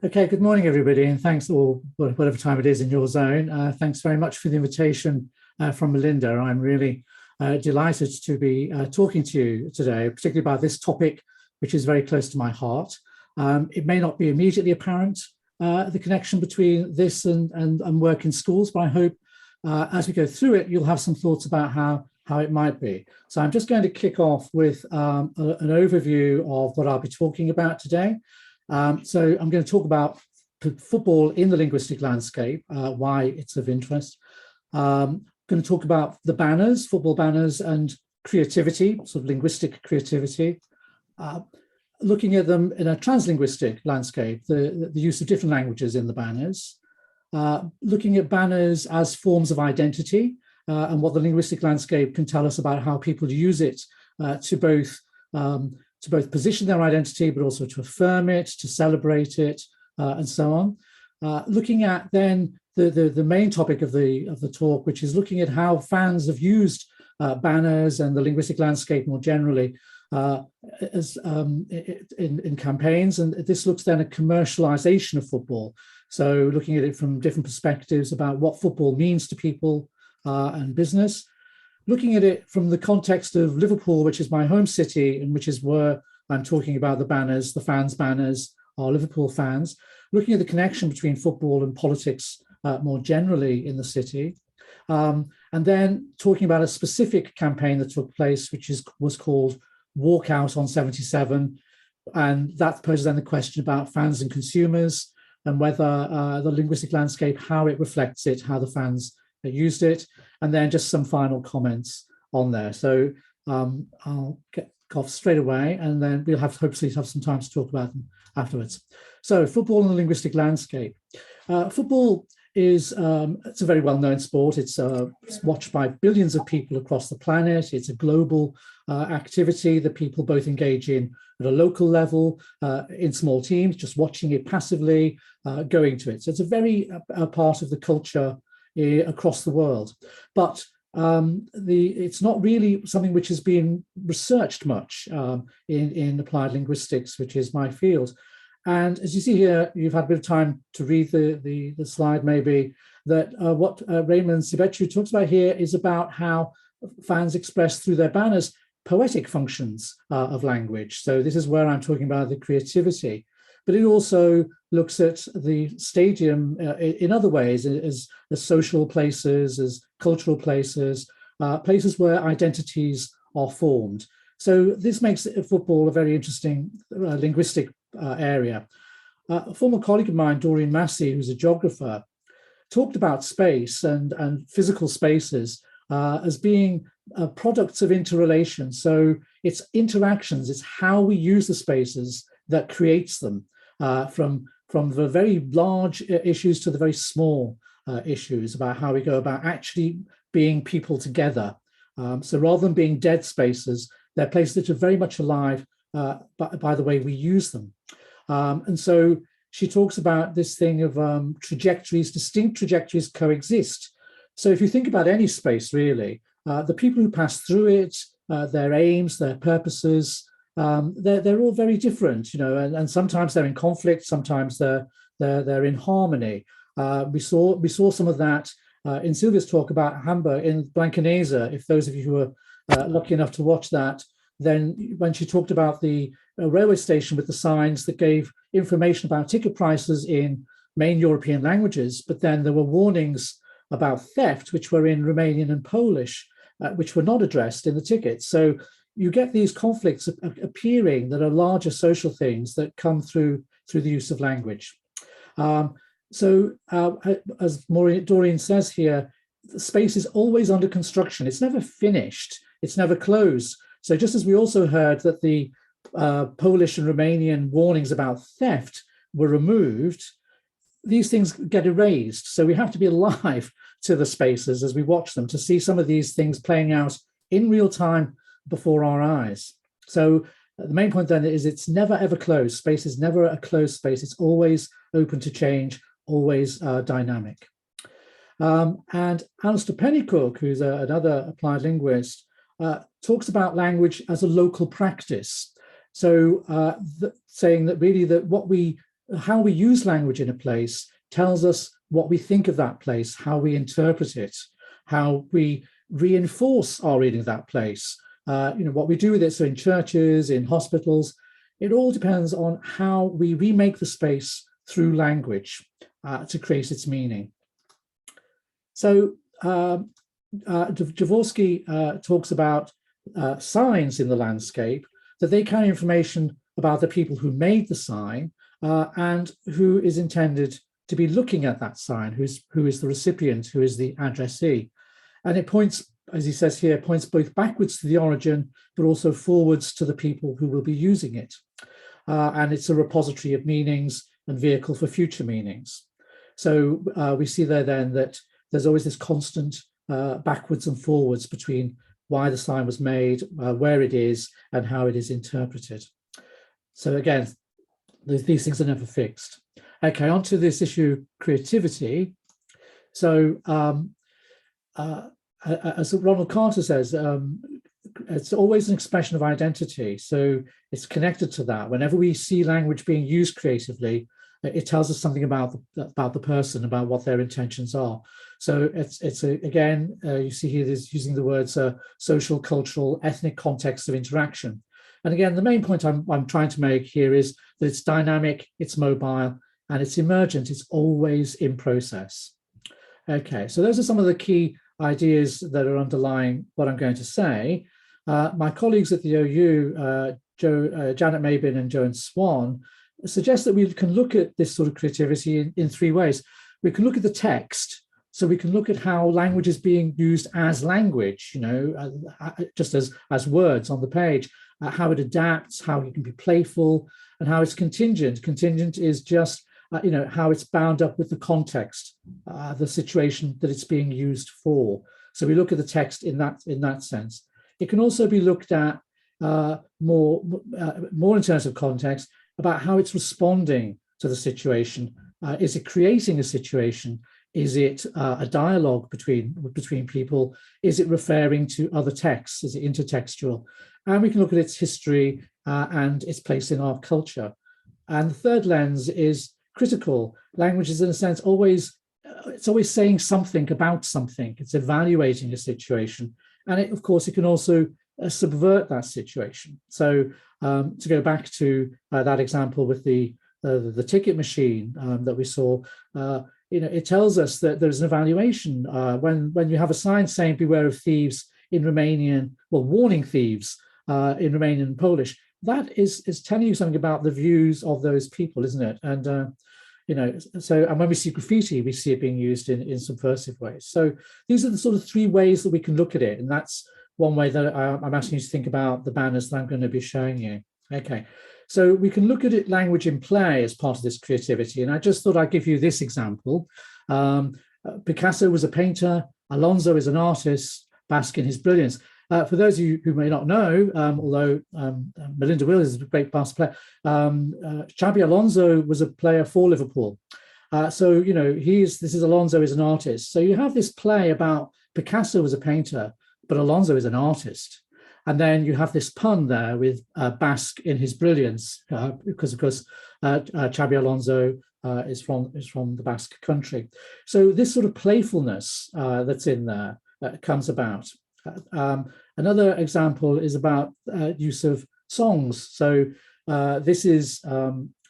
Okay, good morning, everybody, and thanks, or whatever time it is in your zone. Thanks very much for the invitation from Melinda. I'm really delighted to be talking to you today, particularly about this topic, which is very close to my heart. It may not be immediately apparent, the connection between this and work in schools, but I hope as we go through it, you'll have some thoughts about how it might be. So I'm just going to kick off with an overview of what I'll be talking about today. So I'm going to talk about football in the linguistic landscape, why it's of interest. I'm going to talk about the banners, football banners, and creativity, sort of linguistic creativity. Looking at them in a translinguistic landscape, the use of different languages in the banners. Looking at banners as forms of identity and what the linguistic landscape can tell us about how people use it to both position their identity, but also to affirm it, to celebrate it, and so on. Looking at then the main topic of the talk, which is looking at how fans have used banners and the linguistic landscape more generally as in campaigns. And this looks then at commercialization of football. So looking at it from different perspectives about what football means to people and business. Looking at it from the context of Liverpool, which is my home city, and which is where I'm talking about the banners, the fans' banners are Liverpool fans. Looking at the connection between football and politics more generally in the city. And then talking about a specific campaign that took place, which was called Walk Out on 77. And that poses then the question about fans and consumers and whether the linguistic landscape, how it reflects it, how the fans used it, and then just some final comments on there. So I'll get off straight away, and then we'll hopefully have some time to talk about them afterwards. So football and the linguistic landscape. Football is it's a very well-known sport. It's watched by billions of people across the planet. It's a global activity that people both engage in at a local level, in small teams, just watching it passively, going to it. So it's a very part of the culture across the world, but it's not really something which has been researched much in applied linguistics, which is my field. And as you see here, you've had a bit of time to read the slide, maybe, that what Raymond Sibechu talks about here is about how fans express through their banners poetic functions of language. So this is where I'm talking about the creativity. But it also looks at the stadium in other ways, as social places, as cultural places, places where identities are formed. So this makes football a very interesting linguistic area. A former colleague of mine, Doreen Massey, who's a geographer, talked about space and physical spaces as being products of interrelation. So it's interactions, it's how we use the spaces that creates them. From the very large issues to the very small issues about how we go about actually being people together. So rather than being dead spaces, they're places that are very much alive by the way we use them. And so she talks about this thing of trajectories, distinct trajectories coexist. So if you think about any space, really, the people who pass through it, their aims, their purposes, they're all very different, and sometimes they're in conflict, sometimes they're in harmony. We saw some of that in Sylvia's talk about Hamburg in Blankenese. If those of you who were lucky enough to watch that, then when she talked about the railway station with the signs that gave information about ticket prices in main European languages, but then there were warnings about theft, which were in Romanian and Polish, which were not addressed in the tickets. So you get these conflicts appearing that are larger social things that come through the use of language. As Doreen says here, the space is always under construction. It's never finished. It's never closed. So just as we also heard that the Polish and Romanian warnings about theft were removed, these things get erased. So we have to be alive to the spaces as we watch them to see some of these things playing out in real time before our eyes. So the main point then is it's never ever closed. Space is never a closed space. It's always open to change, always dynamic. And Alistair Pennycook, who's another applied linguist, talks about language as a local practice. So saying that really that what we how we use language in a place tells us what we think of that place, how we interpret it, how we reinforce our reading of that place, what we do with it. So in churches, in hospitals, it all depends on how we remake the space through language to create its meaning. So Jaworski talks about signs in the landscape, that they carry information about the people who made the sign and who is intended to be looking at that sign, who is the recipient, who is the addressee. And it points, as he says here, points both backwards to the origin, but also forwards to the people who will be using it. And it's a repository of meanings and vehicle for future meanings. So we see there then that there's always this constant backwards and forwards between why the sign was made, where it is, and how it is interpreted. So again, these things are never fixed. Okay, on to this issue, creativity. So as Ronald Carter says, it's always an expression of identity. So it's connected to that. Whenever we see language being used creatively, it tells us something about the person, about what their intentions are. So again, you see here there's using the words social, cultural, ethnic context of interaction. And again, the main point I'm trying to make here is that it's dynamic, it's mobile, and it's emergent. It's always in process. Okay, so those are some of the key ideas that are underlying what I'm going to say. My colleagues at the OU, Janet Mabin and Joan Swan, suggest that we can look at this sort of creativity in three ways. We can look at the text. So we can look at how language is being used as language, just as words on the page, how it adapts, how it can be playful, and how it's contingent. Contingent is just, how it's bound up with the context, the situation that it's being used for. So we look at the text in that sense. It can also be looked at more in terms of context, about how it's responding to the situation. Is it creating a situation? Is it a dialogue between people? Is it referring to other texts? Is it intertextual? And we can look at its history and its place in our culture. And the third lens is critical. Language is, in a sense, always saying something about something. It's evaluating a situation. And of course, it can also subvert that situation. So to go back to that example with the ticket machine that we saw, it tells us that there's an evaluation when you have a sign saying "Beware of thieves" in Romanian, well, warning thieves in Romanian and Polish. That is telling you something about the views of those people, isn't it? And and when we see graffiti, we see it being used in subversive ways. So these are the sort of three ways that we can look at it, and that's one way that I'm asking you to think about the banners that I'm going to be showing you. Okay, so we can look at it, language in play, as part of this creativity. And I just thought I'd give you this example. Picasso was a painter, Alonso is an artist, bask in his brilliance. For those of you who may not know, although Melinda Will is a great basketball player, Xabi Alonso was a player for Liverpool. So, this is Alonso is an artist. So you have this play about Picasso was a painter, but Alonso is an artist. And then you have this pun there with bask in his brilliance, because of course Xabi Alonso is from the Basque country. So this sort of playfulness that's in there comes about. Another example is about use of songs. So this is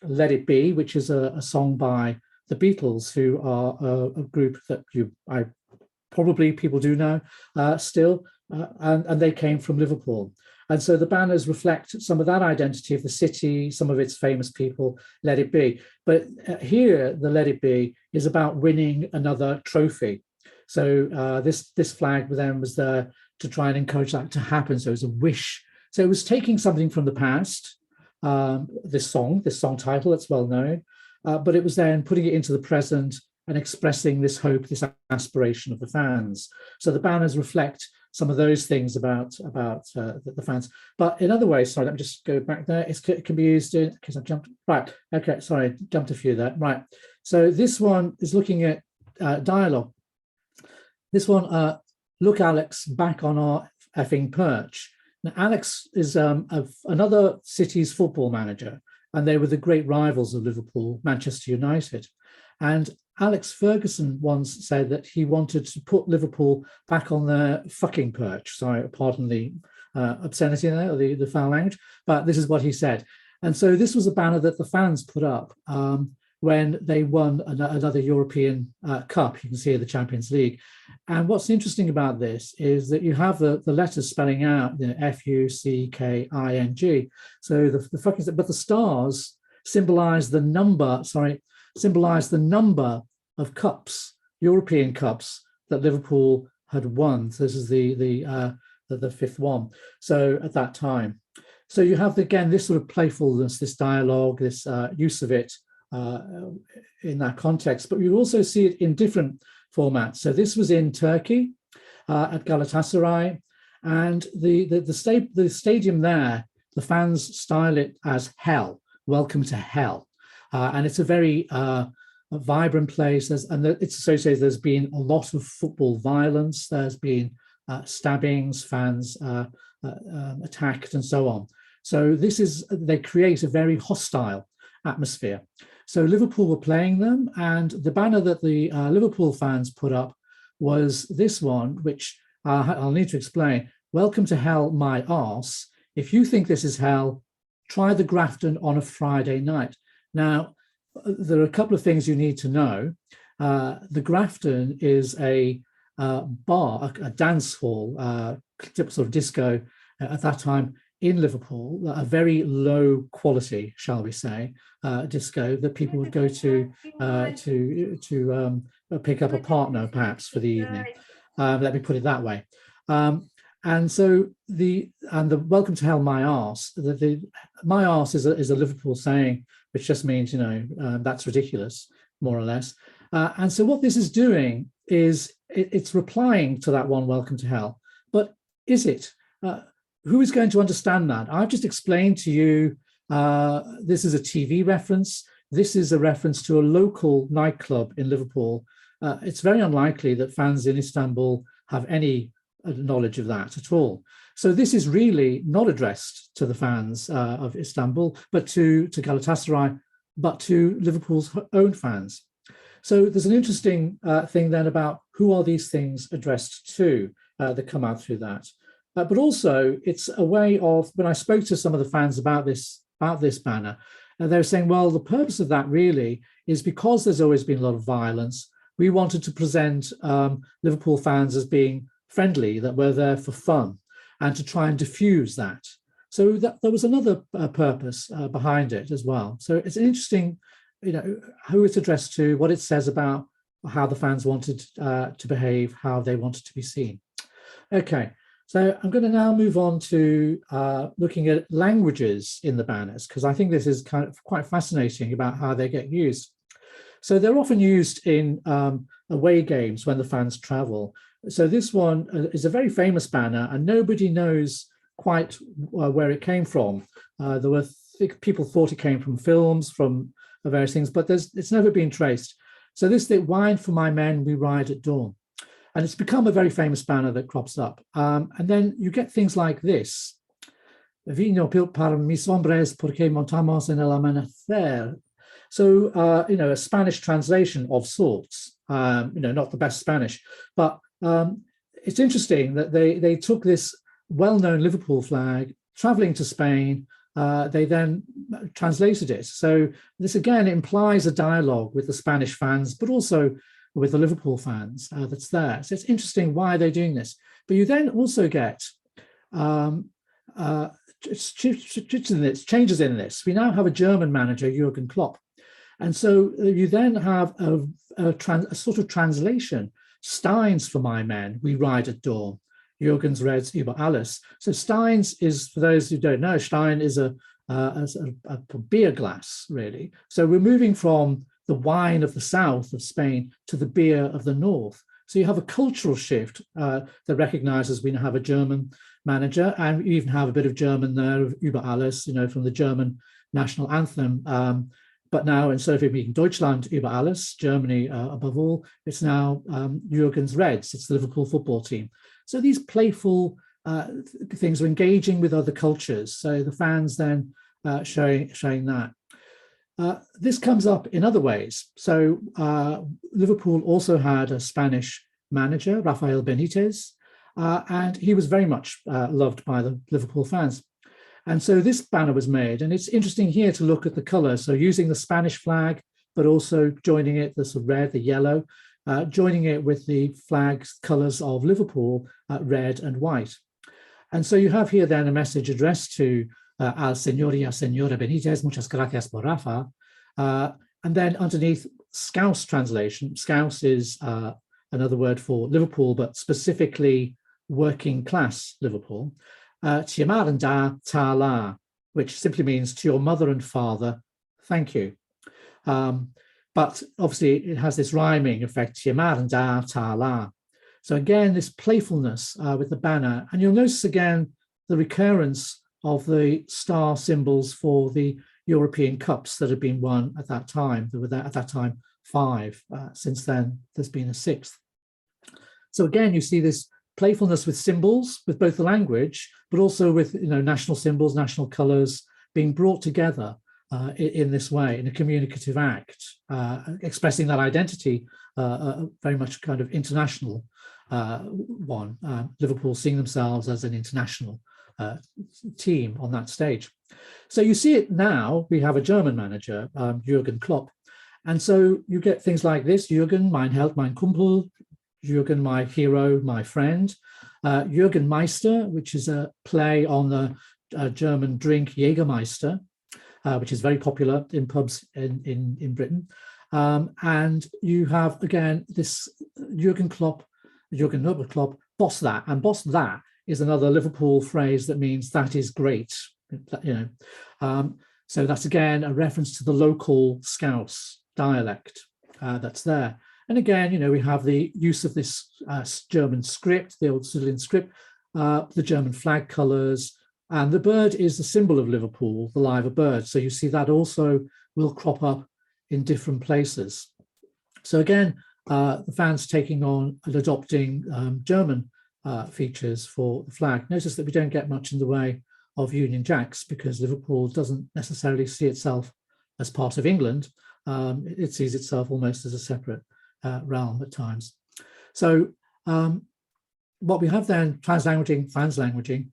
Let It Be, which is a song by the Beatles, who are a group that probably people do know still. And they came from Liverpool. And so the banners reflect some of that identity of the city, some of its famous people, Let It Be. But here, the Let It Be is about winning another trophy. So this flag then was there to try and encourage that to happen. So it was a wish. So it was taking something from the past, this song title that's well known, but it was then putting it into the present and expressing this hope, this aspiration of the fans. So the banners reflect some of those things about the fans. But in other ways, sorry, let me just go back there. It can be used in, because I've jumped, right, okay, sorry, jumped a few there, right. So this one is looking at dialogue. This one, look, Alex, back on our effing perch. Now, Alex is of another city's football manager. and they were the great rivals of Liverpool, Manchester United. And Alex Ferguson once said that he wanted to put Liverpool back on their fucking perch. Sorry, pardon the obscenity there, or the foul language, but this is what he said. And so this was a banner that the fans put up when they won another European Cup. You can see the Champions League. And what's interesting about this is that you have the letters spelling out, F-U-C-K-I-N-G. So the fucking, but the stars symbolize the number, of cups, European cups, that Liverpool had won. So this is the fifth one. So at that time. So you have, again, this sort of playfulness, this dialogue, this use of it in that context, but you also see it in different formats. So this was in Turkey at Galatasaray, and the stadium there, the fans style it as hell, welcome to hell. And it's a very vibrant place, and it's associated, there's been a lot of football violence, there's been stabbings, fans attacked and so on. So they create a very hostile atmosphere. So Liverpool were playing them, and the banner that the Liverpool fans put up was this one, which I'll need to explain. Welcome to hell, my arse. If you think this is hell, try the Grafton on a Friday night. Now, there are a couple of things you need to know. The Grafton is a bar, a dance hall, sort of disco at that time in Liverpool, a very low quality, shall we say, disco that people would go to pick up a partner, perhaps, for the evening. Let me put it that way. And so the welcome to hell, my arse. My arse is a Liverpool saying, which just means, that's ridiculous, more or less. And so what this is doing is it's replying to that one, welcome to hell. But is it? Who is going to understand that? I've just explained to you, this is a TV reference. This is a reference to a local nightclub in Liverpool. It's very unlikely that fans in Istanbul have any knowledge of that at all. So this is really not addressed to the fans of Istanbul, but to Galatasaray, but to Liverpool's own fans. So there's an interesting thing then about who are these things addressed to that come out through that. But also it's a way of, when I spoke to some of the fans about this banner, they were saying, well, the purpose of that really is because there's always been a lot of violence. We wanted to present Liverpool fans as being friendly, that we're there for fun, and to try and diffuse that. So there was another purpose behind it as well. So it's interesting, who it's addressed to, what it says about how the fans wanted to behave, how they wanted to be seen. Okay, so I'm going to now move on to looking at languages in the banners, because I think this is kind of quite fascinating about how they get used. So they're often used in away games when the fans travel. So this one is a very famous banner, and nobody knows quite where it came from. There were people thought it came from films, from various things, but it's never been traced. So this, the wine for my men, we ride at dawn. And it's become a very famous banner that crops up. And then you get things like this. Vino para mis hombres porque montamos en el amanecer. So, a Spanish translation of sorts, not the best Spanish, but it's interesting that they took this well-known Liverpool flag, traveling to Spain, they then translated it. So this again implies a dialogue with the Spanish fans, but also with the Liverpool fans that's there. So it's interesting why they're doing this. But you then also get changes in this. We now have a German manager, Jurgen Klopp. And so you then have a sort of translation. Steins for my men, we ride at dawn. Jürgen's Reds über alles. So Steins is, for those who don't know, Stein is a beer glass, really. So we're moving from the wine of the south of Spain to the beer of the north. So you have a cultural shift that recognizes we now have a German manager, and you even have a bit of German there, über alles, from the German national anthem. But now, instead of it being Deutschland über alles, Germany above all, it's now Jürgen's Reds, it's the Liverpool football team. So these playful things are engaging with other cultures. So the fans then showing that. This comes up in other ways. So Liverpool also had a Spanish manager, Rafael Benitez, and he was very much loved by the Liverpool fans. And so this banner was made, and it's interesting here to look at the colors. So using the Spanish flag, but also joining it, the sort of red, the yellow, joining it with the flag's colors of Liverpool, red and white. And so you have here then a message addressed to al señor y a señora Benitez, muchas gracias por Rafa. And then underneath, Scouse translation. Scouse is another word for Liverpool, but specifically working class Liverpool. Tiamar and da ta la, which simply means to your mother and father, thank you. But obviously it has this rhyming effect, Tiamar and da ta la. So again, this playfulness with the banner, and you'll notice again the recurrence of the star symbols for the European Cups that had been won at that time. There were at that time 5. Since then, there's been a 6th. So again, you see this playfulness with symbols, with both the language, but also with national symbols, national colours being brought together in this way, in a communicative act, expressing that identity, very much kind of international one. Liverpool seeing themselves as an international team on that stage. So you see it now, we have a German manager, Jürgen Klopp. And so you get things like this, Jürgen, mein Held, mein Kumpel, Jürgen, my hero, my friend. Jürgen Meister, which is a play on the German drink Jägermeister, which is very popular in pubs in Britain. And you have, again, this Jürgen Klopp, boss that. And boss that is another Liverpool phrase that means that is great. So that's, again, a reference to the local Scouse dialect that's there. And again, we have the use of this German script, the old Cyrillic script, the German flag colours, and the bird is the symbol of Liverpool, the liver bird. So you see that also will crop up in different places. So again, the fans taking on and adopting German features for the flag. Notice that we don't get much in the way of Union Jacks because Liverpool doesn't necessarily see itself as part of England. It sees itself almost as a separate realm at times. So what we have then, translanguaging, fans languaging,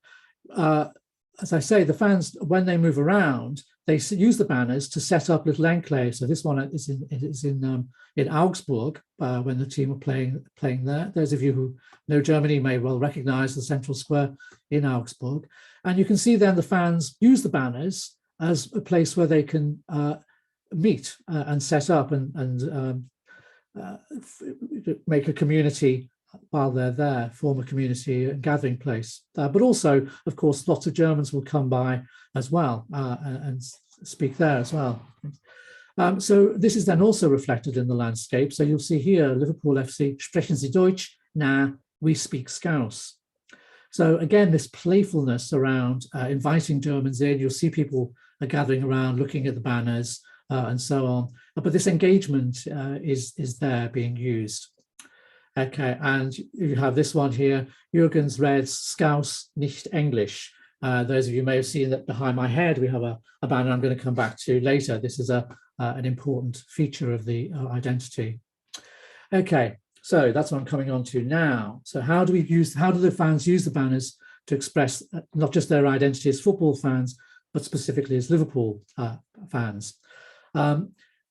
as I say, the fans, when they move around, they use the banners to set up little enclaves. So this one is in Augsburg when the team are playing there. Those of you who know Germany may well recognize the central square in Augsburg. And you can see then the fans use the banners as a place where they can meet and set up and make a community while they're there, form a community, a gathering place. But also, of course, lots of Germans will come by as well and speak there as well. So this is then also reflected in the landscape. So you'll see here, Liverpool FC, sprechen Sie Deutsch? Na, we speak Scouse. So again, this playfulness around inviting Germans in. You'll see people are gathering around, looking at the banners and so on. But this engagement is there being used. Okay, and you have this one here, Jürgen's read Scouse, nicht English. Those of you may have seen that behind my head, we have a banner I'm going to come back to later. This is an important feature of the identity. Okay, so that's what I'm coming on to now. So how do the fans use the banners to express not just their identity as football fans, but specifically as Liverpool fans?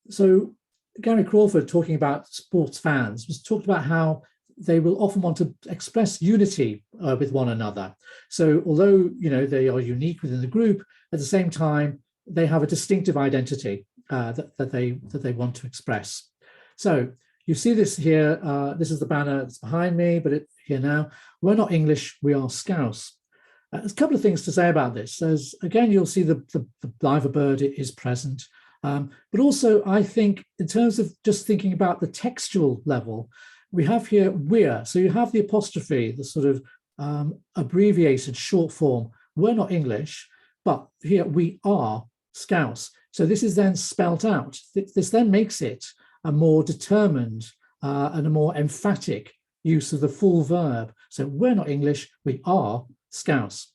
So Gary Crawford, talking about sports fans, was talked about how they will often want to express unity with one another. So although they are unique within the group, at the same time they have a distinctive identity that they want to express. So you see this here. This is the banner that's behind me, but here now. We're not English, we are Scouse. There's a couple of things to say about this. Again, you'll see the liver bird is present. But also, I think, in terms of just thinking about the textual level, we have here we're. So you have the apostrophe, the sort of abbreviated short form. We're not English, but here we are Scouse. So this is then spelt out. This then makes it a more determined and a more emphatic use of the full verb. So we're not English, we are Scouse.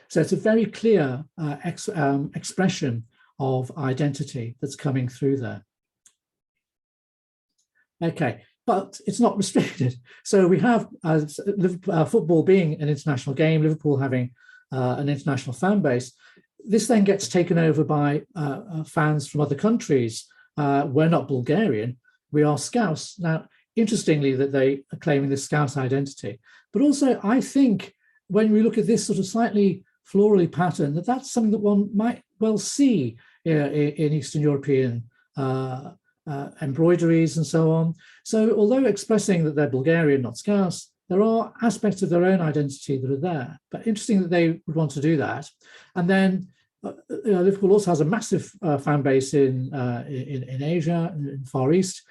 So it's a very clear expression of identity that's coming through there. Okay, but it's not restricted. So we have football being an international game, Liverpool having an international fan base. This then gets taken over by fans from other countries. We're not Bulgarian, we are Scouse. Now, interestingly, that they are claiming this Scouse identity. But also, I think when we look at this sort of slightly florally pattern, that's something that one might well see in Eastern European embroideries and so on. So although expressing that they're Bulgarian, not Scouse, there are aspects of their own identity that are there. But interesting that they would want to do that. And then Liverpool also has a massive fan base in Asia, in Far East.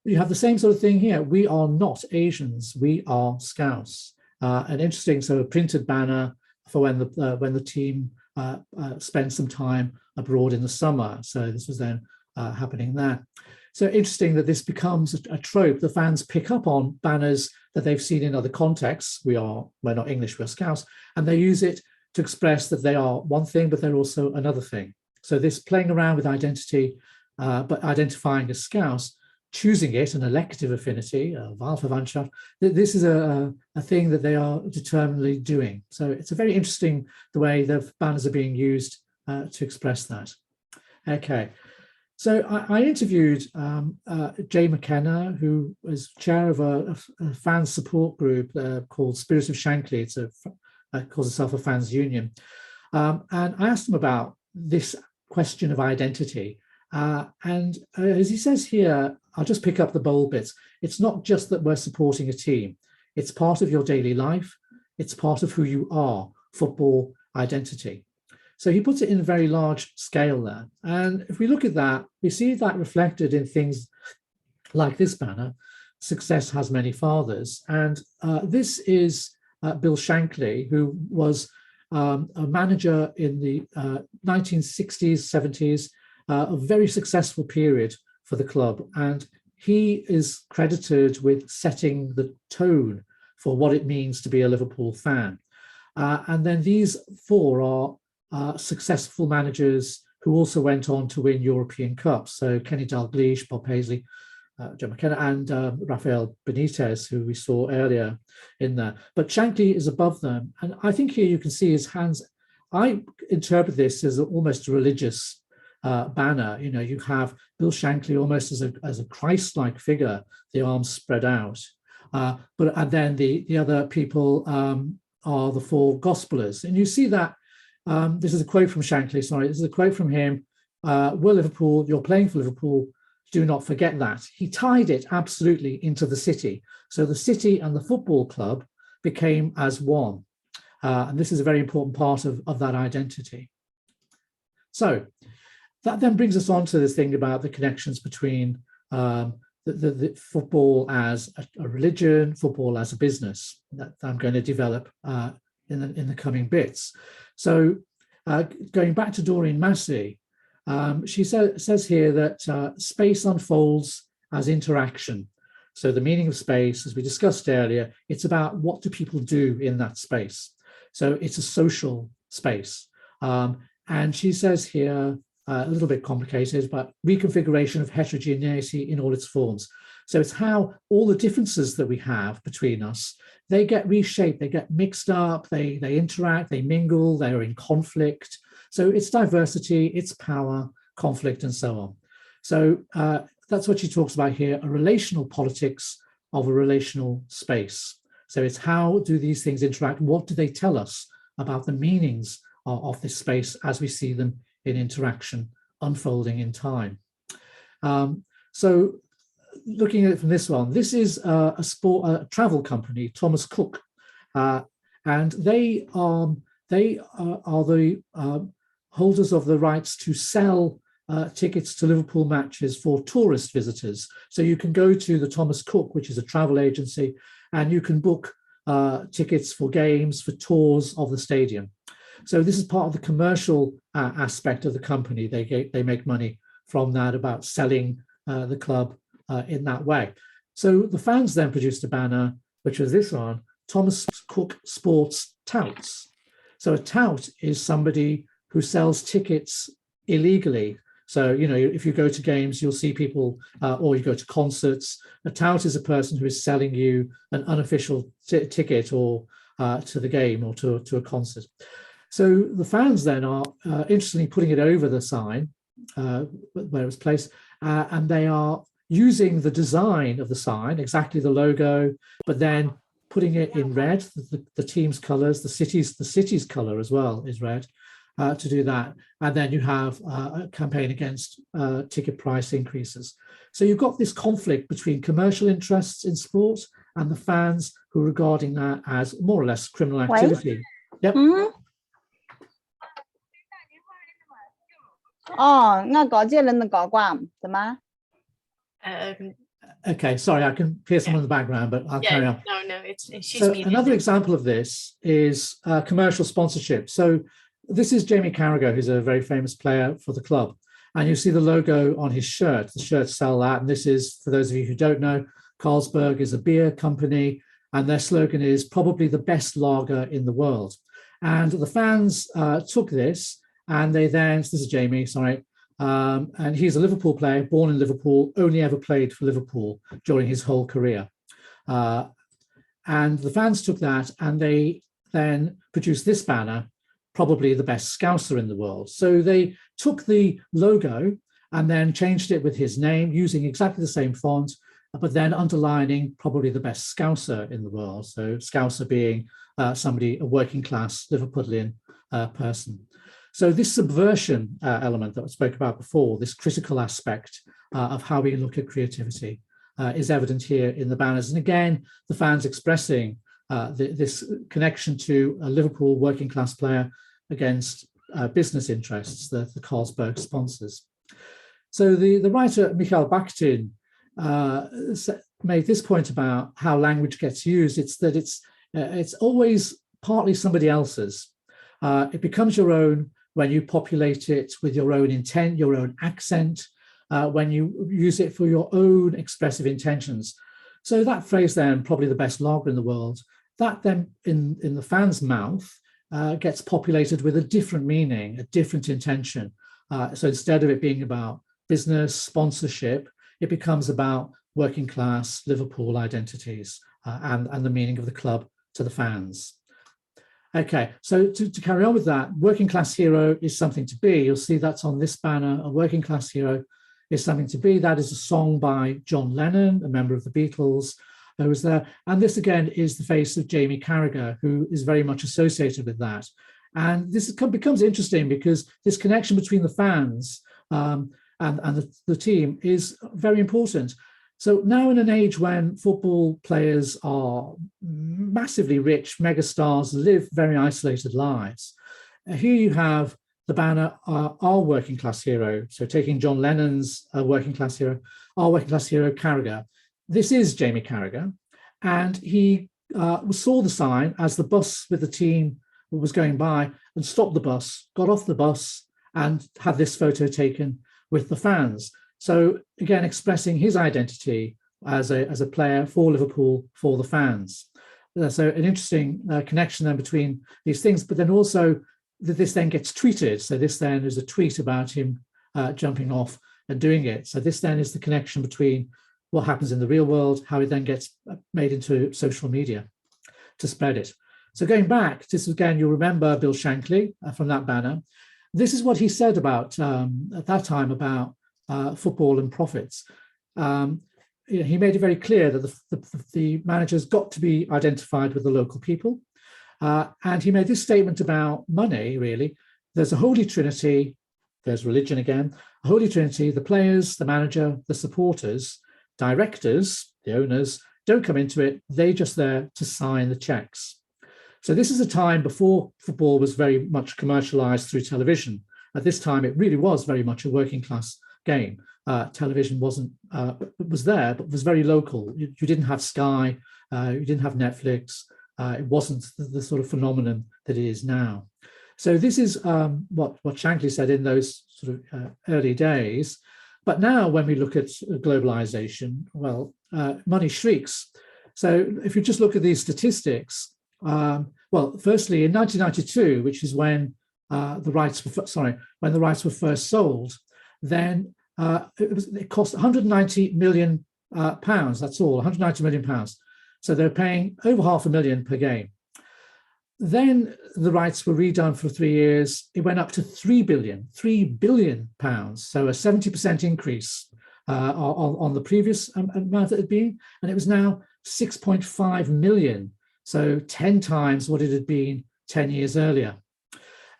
You have the same sort of thing here. We are not Asians, we are Scouse. An interesting sort of printed banner for when the team spent some time abroad in the summer. So this was then happening there. So interesting that this becomes a trope. The fans pick up on banners that they've seen in other contexts. We're not English, we're Scouse, and they use it to express that they are one thing, but they're also another thing. So this playing around with identity, but identifying as Scouse, choosing it, an elective affinity, Wahlverwandtschaft, this is a thing that they are determinedly doing. So it's a very interesting the way the banners are being used to express that. Okay. So I interviewed Jay McKenna, who was chair of a fan support group called Spirit of Shankly. It calls itself a fans union. And I asked him about this question of identity. And as he says here, I'll just pick up the bold bits. It's not just that we're supporting a team. It's part of your daily life. It's part of who you are, football identity. So he puts it in a very large scale there. And if we look at that, we see that reflected in things like this banner, Success Has Many Fathers. And this is Bill Shankly, who was a manager in the 1960s, 70s, a very successful period for the club. And he is credited with setting the tone for what it means to be a Liverpool fan. And then these four are successful managers who also went on to win European Cups. So Kenny Dalglish, Bob Paisley, Joe McKenna, and Rafael Benitez, who we saw earlier in there. But Shankly is above them. And I think here you can see his hands. I interpret this as almost a religious banner. You know, you have Bill Shankly almost as a Christ-like figure, the arms spread out. And then the other people are the four gospelers. And you see that. This is a quote from Shankly, sorry, this is a quote from him. We're Liverpool, you're playing for Liverpool, do not forget that. He tied it absolutely into the city. So the city and the football club became as one. And this is a very important part of that identity. So that then brings us on to this thing about the connections between the football as a religion, football as a business that I'm going to develop in the coming bits. So going back to Doreen Massey, she says here that space unfolds as interaction. So the meaning of space, as we discussed earlier, it's about what do people do in that space. So it's a social space. And she says here, a little bit complicated, but reconfiguration of heterogeneity in all its forms. So it's how all the differences that we have between us, they get reshaped, they get mixed up, they interact, they mingle, they're in conflict. So it's diversity, it's power, conflict, and so on. So that's what she talks about here, a relational politics of a relational space. So it's how do these things interact? What do they tell us about the meanings of this space as we see them in interaction unfolding in time? So looking at it from this one, this is a travel company, Thomas Cook, and they are the holders of the rights to sell tickets to Liverpool matches for tourist visitors. So you can go to the Thomas Cook, which is a travel agency, and you can book tickets for games, for tours of the stadium. So this is part of the commercial aspect of the company. They make money from that, about selling the club in that way. So the fans then produced a banner, which was this one, Thomas Cook Sports Touts. So a tout is somebody who sells tickets illegally. So, you know, if you go to games, you'll see people, or you go to concerts, a tout is a person who is selling you an unofficial ticket or to the game or to a concert. So the fans then are interestingly putting it over the sign where it was placed, and they are using the design of the sign, exactly the logo, but then putting it in red, the team's colors, the city's color as well is red, to do that. And then you have a campaign against ticket price increases. So you've got this conflict between commercial interests in sport and the fans who are regarding that as more or less criminal activity. Yep. 哦，我搞这人的搞挂，怎么？ Okay, sorry, I can hear someone in the background, but I'll carry on. No, she's so muted. Another example of this is commercial sponsorship. So this is Jamie Carragher, who's a very famous player for the club. And you see the logo on his shirt. The shirts sell that. And this is, for those of you who don't know, Carlsberg is a beer company, and their slogan is probably the best lager in the world. And the fans took this, and they then, this is Jamie, sorry, and he's a Liverpool player, born in Liverpool, only ever played for Liverpool during his whole career. And the fans took that and they then produced this banner, probably the best Scouser in the world. So they took the logo and then changed it with his name using exactly the same font, but then underlining probably the best Scouser in the world. So Scouser being somebody, a working class Liverpudlian person. So this subversion element that I spoke about before, this critical aspect of how we look at creativity is evident here in the banners. And again, the fans expressing this connection to a Liverpool working class player against business interests, the Carlsberg sponsors. So the writer Michal Bakhtin made this point about how language gets used. It's that it's always partly somebody else's. It becomes your own when you populate it with your own intent, your own accent, when you use it for your own expressive intentions. So that phrase then, probably the best lager in the world, that then in the fan's mouth gets populated with a different meaning, a different intention. So instead of it being about business, sponsorship, it becomes about working class Liverpool identities and the meaning of the club to the fans. Okay, so to carry on with that, working class hero is something to be. You'll see that's on this banner. A working class hero is something to be. That is a song by John Lennon, a member of the Beatles, who was there. And this again is the face of Jamie Carragher, who is very much associated with that. And this becomes interesting because this connection between the fans and the team is very important. So now in an age when football players are massively rich, megastars, live very isolated lives, here you have the banner, our working class hero. So taking John Lennon's working class hero, our working class hero, Carragher. This is Jamie Carragher. And he saw the sign as the bus with the team was going by and stopped the bus, got off the bus and had this photo taken with the fans. So again, expressing his identity as a player for Liverpool, for the fans. So an interesting connection then between these things, but then also that this then gets tweeted. So this then is a tweet about him jumping off and doing it. So this then is the connection between what happens in the real world, how it then gets made into social media to spread it. So going back, this again, you'll remember Bill Shankly from that banner. This is what he said about at that time about football and profits. He made it very clear that the managers got to be identified with the local people. And he made this statement about money, really. There's a holy trinity, there's religion again, a holy trinity, the players, the manager, the supporters, directors, the owners, don't come into it, they're just there to sign the checks. So this is a time before football was very much commercialized through television. At this time, it really was very much a working class game. Television was there, but was very local. You didn't have Sky, you didn't have Netflix. It wasn't the sort of phenomenon that it is now. So this is what Shankly said in those sort of early days. But now when we look at globalization, well, money shrieks. So if you just look at these statistics, well, firstly, in 1992, which is when the rights were, when the rights were first sold, then it cost 190 million pounds. That's all, 190 million pounds. So they're paying over £500,000 per game. Then the rights were redone for 3 years. It went up to 3 billion pounds. So a 70% increase on the previous amount that it had been. And it was now 6.5 million. So 10 times what it had been 10 years earlier.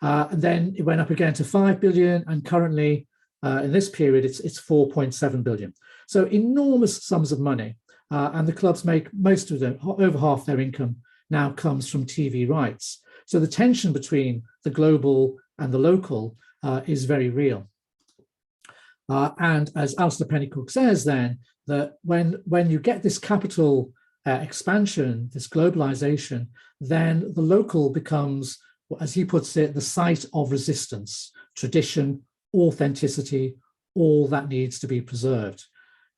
And then it went up again to 5 billion. And currently in this period, it's 4.7 billion. So enormous sums of money. And the clubs make most of them, over half their income now comes from TV rights. So the tension between the global and the local is very real. And as Alistair Pennycook says then, that when you get this capital expansion, this globalization, then the local becomes, as he puts it, the site of resistance, tradition, authenticity, all that needs to be preserved.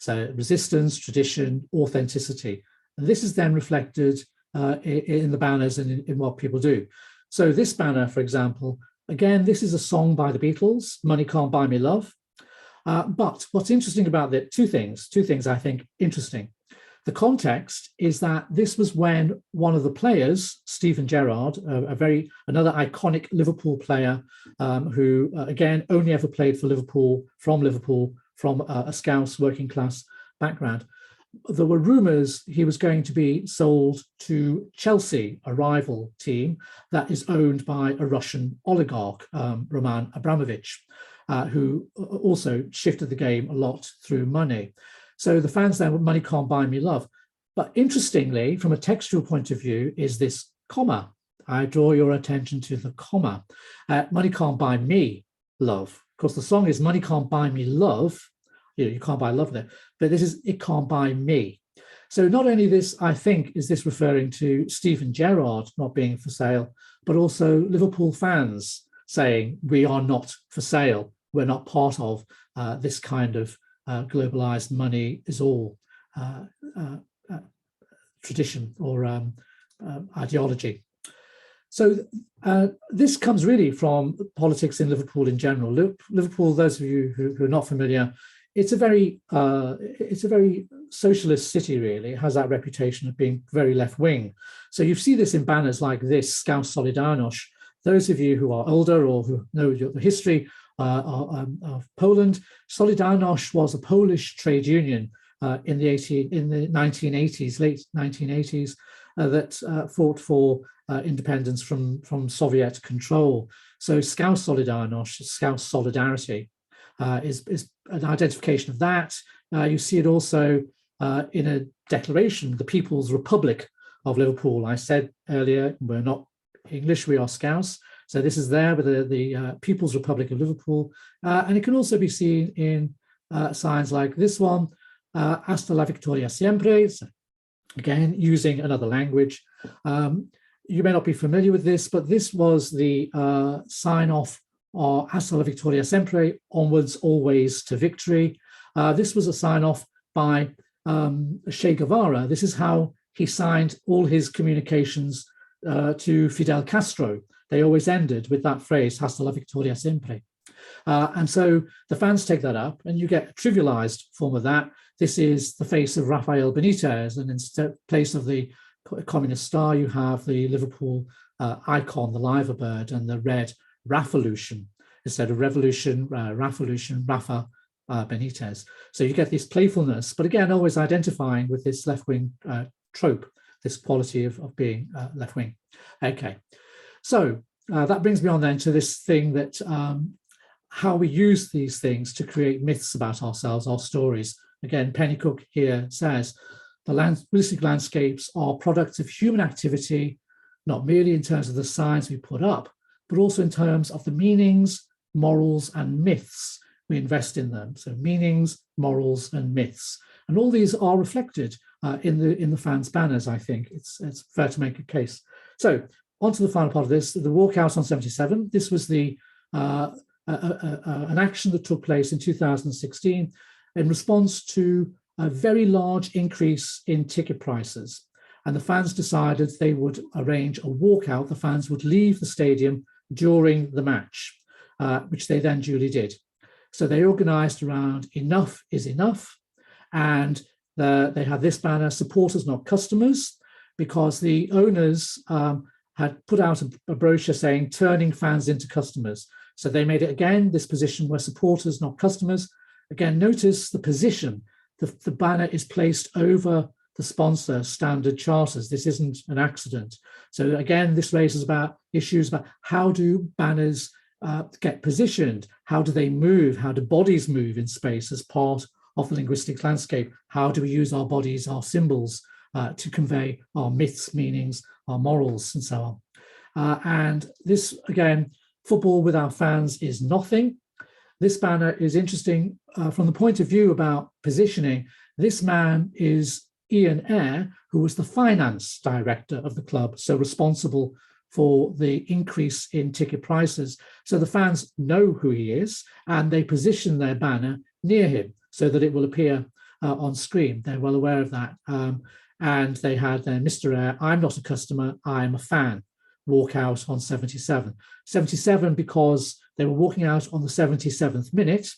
So resistance, tradition, authenticity. And this is then reflected in the banners and in what people do. So this banner, for example, again, this is a song by the Beatles, Money Can't Buy Me Love. But what's interesting about it, two things I think interesting. The context is that this was when one of the players, Steven Gerrard, another iconic Liverpool player who, again, only ever played for Liverpool, from a Scouse working class background. There were rumours he was going to be sold to Chelsea, a rival team that is owned by a Russian oligarch, Roman Abramovich, who also shifted the game a lot through money. So the fans there, money can't buy me love. But interestingly, from a textual point of view, is this comma. I draw your attention to the comma. Money can't buy me love. Of course, the song is money can't buy me love. You can't buy love there, but this is it can't buy me. So not only this, I think, is this referring to Steven Gerrard not being for sale, but also Liverpool fans saying we are not for sale. We're not part of this kind of globalized money is all tradition or ideology. So this comes really from politics in Liverpool in general. Liverpool, those of you who are not familiar, it's a very socialist city, really. It has that reputation of being very left-wing. So you see this in banners like this, Scouse Solidarność. Those of you who are older or who know the history of Poland, Solidarność was a Polish trade union in the 1980s, late 1980s, that fought for independence from Soviet control. So Scouse Solidarność, Scouse solidarity, is an identification of that. You see it also in a declaration, the People's Republic of Liverpool. I said earlier, we're not English, we are Scouse. So this is there with the People's Republic of Liverpool. And it can also be seen in signs like this one, Hasta la Victoria Siempre. So again, using another language. You may not be familiar with this, but this was the sign-off Hasta la Victoria Siempre, onwards, always to victory. This was a sign-off by Che Guevara. This is how he signed all his communications to Fidel Castro. They always ended with that phrase, Hasta la Victoria Siempre. And so the fans take that up and you get a trivialized form of that. This is the face of Rafael Benitez, and in place of the communist star, you have the Liverpool icon, the liver bird, and the red Rafalution. Instead of revolution, Rafalution, Rafa Benitez. So you get this playfulness, but again, always identifying with this left-wing trope, this quality of being left-wing. Okay, so that brings me on then to this thing that how we use these things to create myths about ourselves, our stories. Again, Pennycook here says, the linguistic landscapes are products of human activity, not merely in terms of the signs we put up, but also in terms of the meanings, morals, and myths we invest in them. So meanings, morals, and myths. And all these are reflected in the fans' banners, I think. It's fair to make a case. So on to the final part of this, the walkout on 77. This was the an action that took place in 2016 in response to a very large increase in ticket prices. And the fans decided they would arrange a walkout. The fans would leave the stadium during the match, which they then duly did. So they organised around enough is enough, and they had this banner, supporters not customers, because the owners had put out a brochure saying turning fans into customers. So they made it again, this position where supporters not customers. Again, notice the position. The banner is placed over the sponsor, Standard Charters. This isn't an accident. So again, this raises about issues about how do banners get positioned? How do they move? How do bodies move in space as part of the linguistic landscape? How do we use our bodies, our symbols, to convey our myths, meanings, our morals, and so on? And this, again, football without fans is nothing. This banner is interesting from the point of view about positioning. This man is Ian Eyre, who was the finance director of the club, so responsible for the increase in ticket prices. So the fans know who he is, and they position their banner near him so that it will appear on screen. They're well aware of that. And they had Mr. Eyre, I'm not a customer, I'm a fan, walk out on 77. 77 because they were walking out on the 77th minute,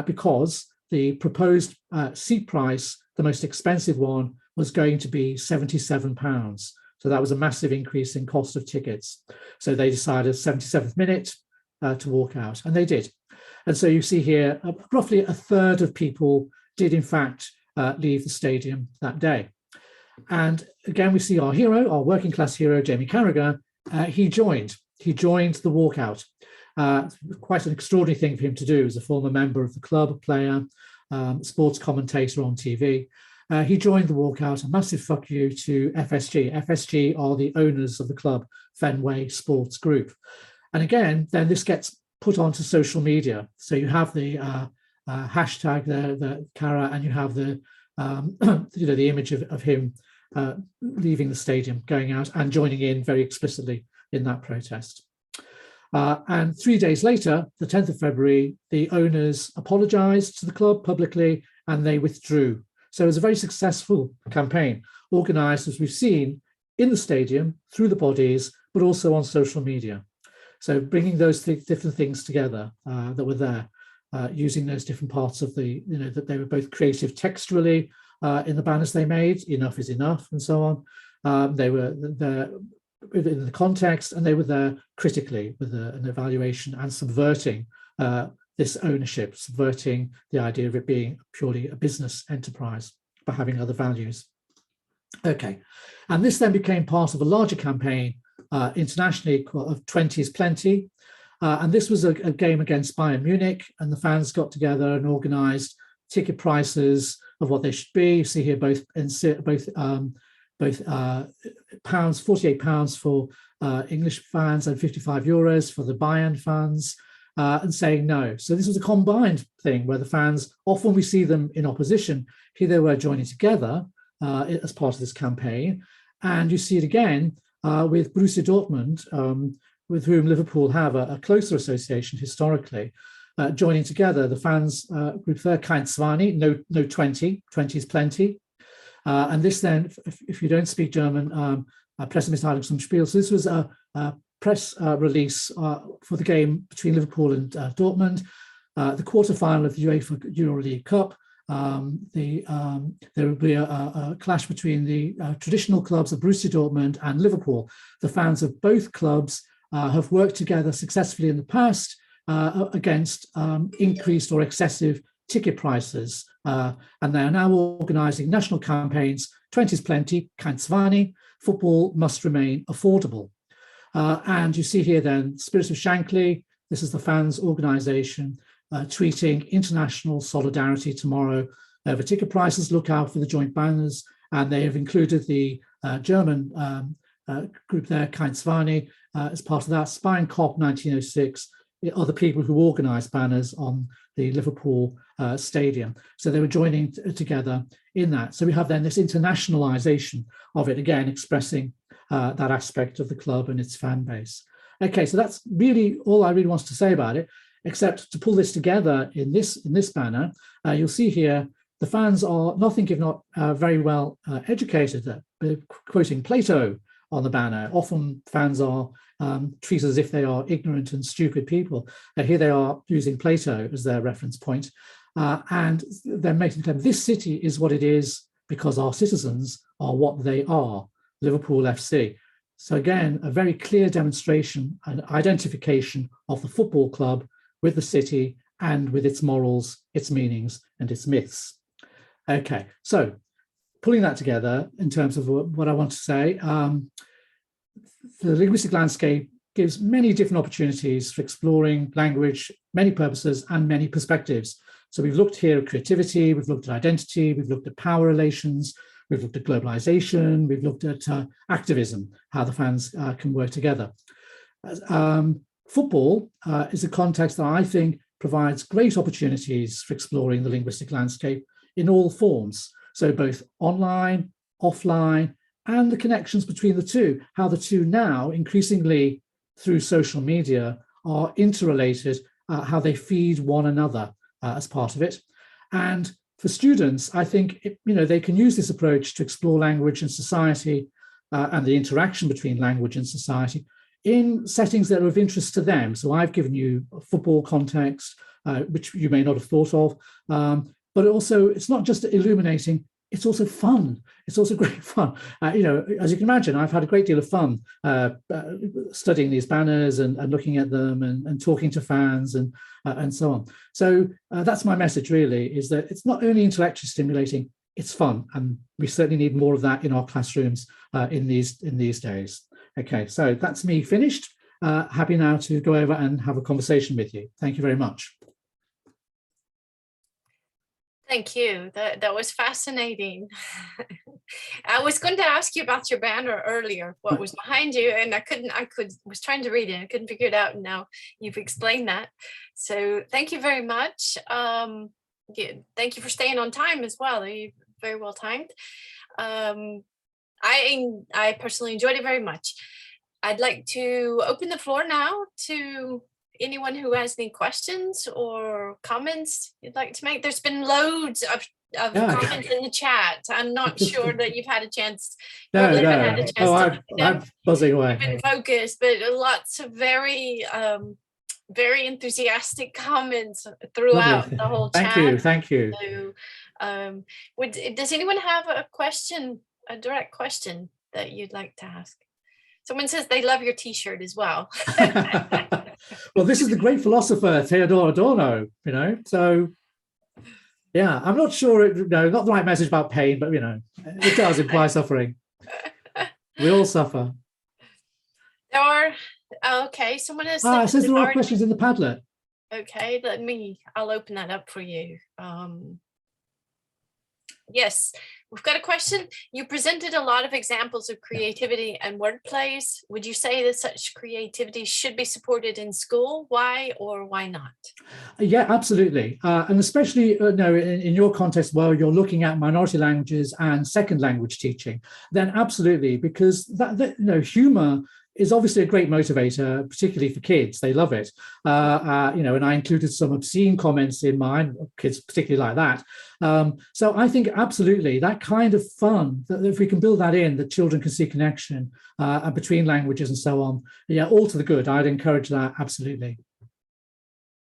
because the proposed seat price, the most expensive one, was going to be £77. So that was a massive increase in cost of tickets. So they decided 77th minute to walk out, and they did. And so you see here, roughly a third of people did in fact leave the stadium that day. And again, we see our hero, our working class hero, Jamie Carragher. He joined the walkout. Quite an extraordinary thing for him to do as a former member of the club, player, sports commentator on TV. He joined the walkout. A massive fuck you to FSG. FSG are the owners of the club, Fenway Sports Group. And again, then this gets put onto social media. So you have the hashtag there, the Cara, and you have the the image of him leaving the stadium, going out and joining in very explicitly in that protest. And 3 days later, the 10th of February, the owners apologized to the club publicly and they withdrew. So it was a very successful campaign, organized, as we've seen, in the stadium, through the bodies, but also on social media. So bringing those different things together that were there, using those different parts of the, that they were both creative textually in the banners they made, enough is enough, and so on. They were there in the context, and they were there critically with an evaluation and subverting this ownership, subverting the idea of it being purely a business enterprise by having other values. Okay, and this then became part of a larger campaign internationally of 20 is plenty. And this was a game against Bayern Munich, and the fans got together and organised ticket prices of what they should be. You see here both pounds, £48 for English fans and €55 for the Bayern fans, and saying no. So this was a combined thing where the fans, often we see them in opposition, here they were joining together as part of this campaign. And you see it again with Borussia Dortmund, with whom Liverpool have a closer association historically, joining together. The fans group there, Kein Zwani, no 20 is plenty. And this then, if you don't speak German, Pressemitteilung zum Spiel. So this was a press release for the game between Liverpool and Dortmund, the quarterfinal of the UEFA EuroLeague Cup. There will be a clash between the traditional clubs of Borussia Dortmund and Liverpool. The fans of both clubs have worked together successfully in the past against increased or excessive ticket prices. And they are now organising national campaigns, 20 is plenty, kein Zwani, football must remain affordable. And you see here then, Spirit of Shankly, this is the fans organisation, tweeting international solidarity tomorrow over ticket prices, look out for the joint banners. And they have included the German group there, Kein Zwani, as part of that. Spine Cop 1906 are the people who organised banners on the Liverpool stadium. So they were joining together in that. So we have then this internationalisation of it, again, expressing that aspect of the club and its fan base. Okay, so that's really all I really want to say about it, except to pull this together in this banner. You'll see here the fans are nothing if not very well educated. Quoting Plato on the banner. Often fans are treat as if they are ignorant and stupid people. Here they are using Plato as their reference point. And they're making claim this city is what it is because our citizens are what they are, Liverpool FC. So again, a very clear demonstration and identification of the football club with the city and with its morals, its meanings, and its myths. Okay, so pulling that together in terms of what I want to say, the linguistic landscape gives many different opportunities for exploring language, many purposes and many perspectives. So we've looked here at creativity, we've looked at identity, we've looked at power relations, we've looked at globalization, we've looked at activism, how the fans can work together. Football is a context that I think provides great opportunities for exploring the linguistic landscape in all forms. So both online, offline, and the connections between the two, how the two now increasingly through social media are interrelated, how they feed one another as part of it. And for students, I think they can use this approach to explore language and society and the interaction between language and society in settings that are of interest to them. So I've given you a football context, which you may not have thought of, but also it's not just illuminating, it's also fun. It's also great fun. As you can imagine, I've had a great deal of fun studying these banners and looking at them and talking to fans and so on. So that's my message really, is that it's not only intellectually stimulating, it's fun. And we certainly need more of that in our classrooms in these days. Okay, so that's me finished. Happy now to go over and have a conversation with you. Thank you very much. Thank you. That was fascinating. I was going to ask you about your banner earlier, what was behind you, and I was trying to read it. I couldn't figure it out. And now you've explained that. So thank you very much. Thank you for staying on time as well. You're very well timed. I personally enjoyed it very much. I'd like to open the floor now to anyone who has any questions or comments you'd like to make. There's been loads of comments in the chat. I'm not sure that you've had a chance. I'm buzzing away. Been focused, but lots of very enthusiastic comments throughout the whole chat. Thank you. So, does anyone have a question, a direct question that you'd like to ask? Someone says they love your T-shirt as well. Well, this is the great philosopher Theodor Adorno, so yeah, I'm not sure, not the right message about pain, but it does imply suffering. We all suffer. There are, okay, someone has it says there are questions in the Padlet. Okay, I'll open that up for you. Yes, we've got a question. You presented a lot of examples of creativity and wordplays. Would you say that such creativity should be supported in school? Why or why not? Yeah, absolutely. And especially in your context where you're looking at minority languages and second language teaching, then absolutely, because humor is obviously a great motivator, particularly for kids. They love it. And I included some obscene comments in mine, kids particularly like that. So I think absolutely that kind of fun, that if we can build that in, that children can see connection between languages and so on. Yeah, all to the good. I'd encourage that, absolutely.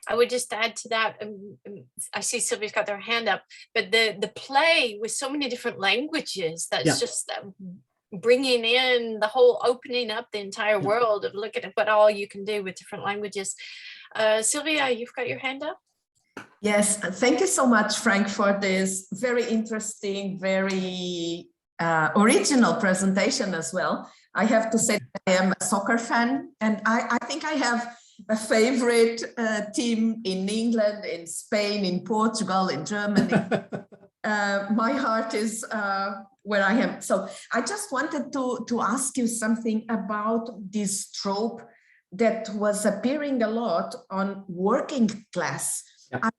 I would just add to that, I see Sylvia's got their hand up, but the play with so many different languages, that's just bringing in the whole, opening up the entire world of looking at what all you can do with different languages. Sylvia, you've got your hand up. Yes, thank you so much, Frank, for this very interesting, very original presentation as well. I have to say I am a soccer fan, and I think I have a favorite team in England, in Spain, in Portugal, in Germany. My heart is where I am. So I just wanted to ask you something about this trope that was appearing a lot on working class. I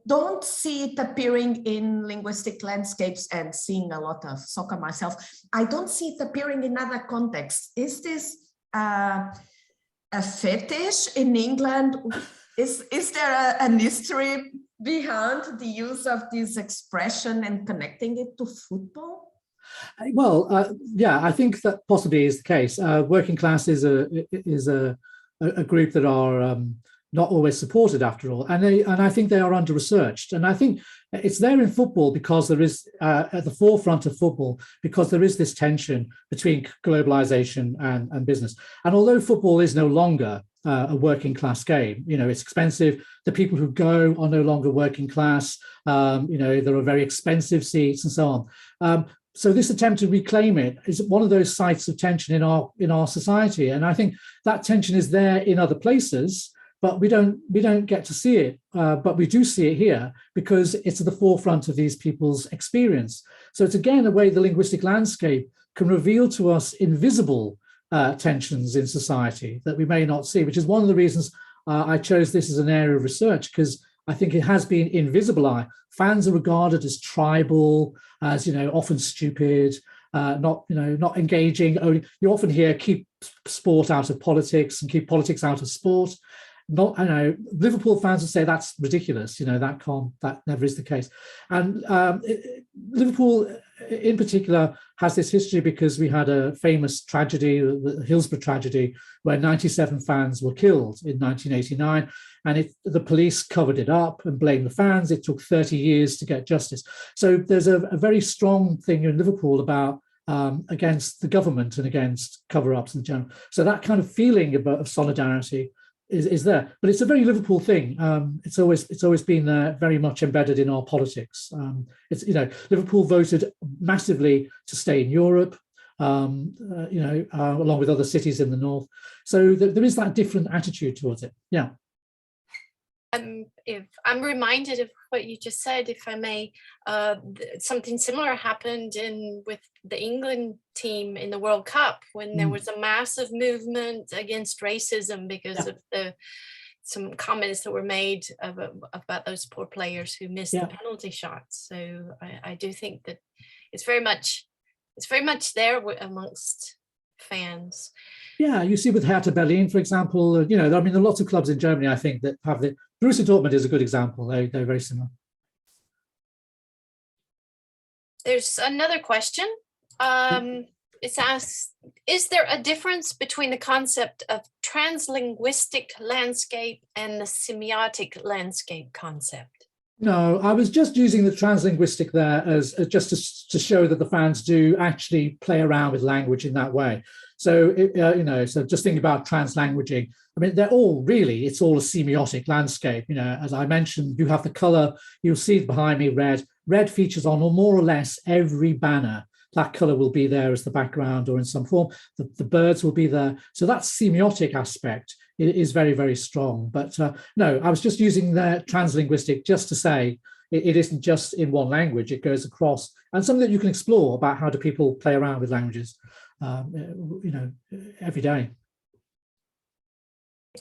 don't see it appearing in linguistic landscapes, and seeing a lot of soccer myself, I don't see it appearing in other contexts. Is this a fetish in England? Is there an history behind the use of this expression and connecting it to football? Well, yeah, I think that possibly is the case. Working class is a group that are not always supported, after all, and I think they are under-researched. And I think it's there in football because there is at the forefront of football, because there is this tension between globalization and business. And although football is no longer a working class game, you know, it's expensive. The people who go are no longer working class. You know, there are very expensive seats and so on. So this attempt to reclaim it is one of those sites of tension in our society, and I think that tension is there in other places, but we don't get to see it. But we do see it here because it's at the forefront of these people's experience. So it's again a way the linguistic landscape can reveal to us invisible tensions in society that we may not see, which is one of the reasons I chose this as an area of research, because I think it has been invisible. Fans are regarded as tribal, as, you know, often stupid, not engaging. You often hear keep sport out of politics and keep politics out of sport. Not, I know, Liverpool fans would say that's ridiculous. You know, that never is the case. And Liverpool in particular has this history because we had a famous tragedy, the Hillsborough tragedy, where 97 fans were killed in 1989. And the police covered it up and blamed the fans. It took 30 years to get justice. So there's a very strong thing in Liverpool about against the government and against cover-ups in general. So that kind of feeling of solidarity is there, but it's a very Liverpool thing. It's always been very much embedded in our politics. It's, you know, Liverpool voted massively to stay in Europe, you know, along with other cities in the north. So there is that different attitude towards it. Yeah. If I'm reminded of what you just said, if I may, something similar happened with the England team in the World Cup when there was a massive movement against racism because of some comments that were made about those poor players who missed the penalty shots. So I do think that it's very much there amongst fans. Yeah, you see with Hertha Berlin, for example, you know, I mean, there are lots of clubs in Germany, I think, that have Borussia Dortmund is a good example. They're very similar. There's another question. It's asked, is there a difference between the concept of trans-linguistic landscape and the semiotic landscape concept? No, I was just using the trans-linguistic there as just to show that the fans do actually play around with language in that way. So, you know, so just thinking about trans-languaging, I mean, it's all a semiotic landscape. You know, as I mentioned, you have the color, you'll see behind me, red. Red features on more or less every banner. That color will be there as the background or in some form. The birds will be there. So that semiotic aspect is very, very strong. But no, I was just using the trans-linguistic just to say it isn't just in one language, it goes across, and something that you can explore about how do people play around with languages, you know, every day.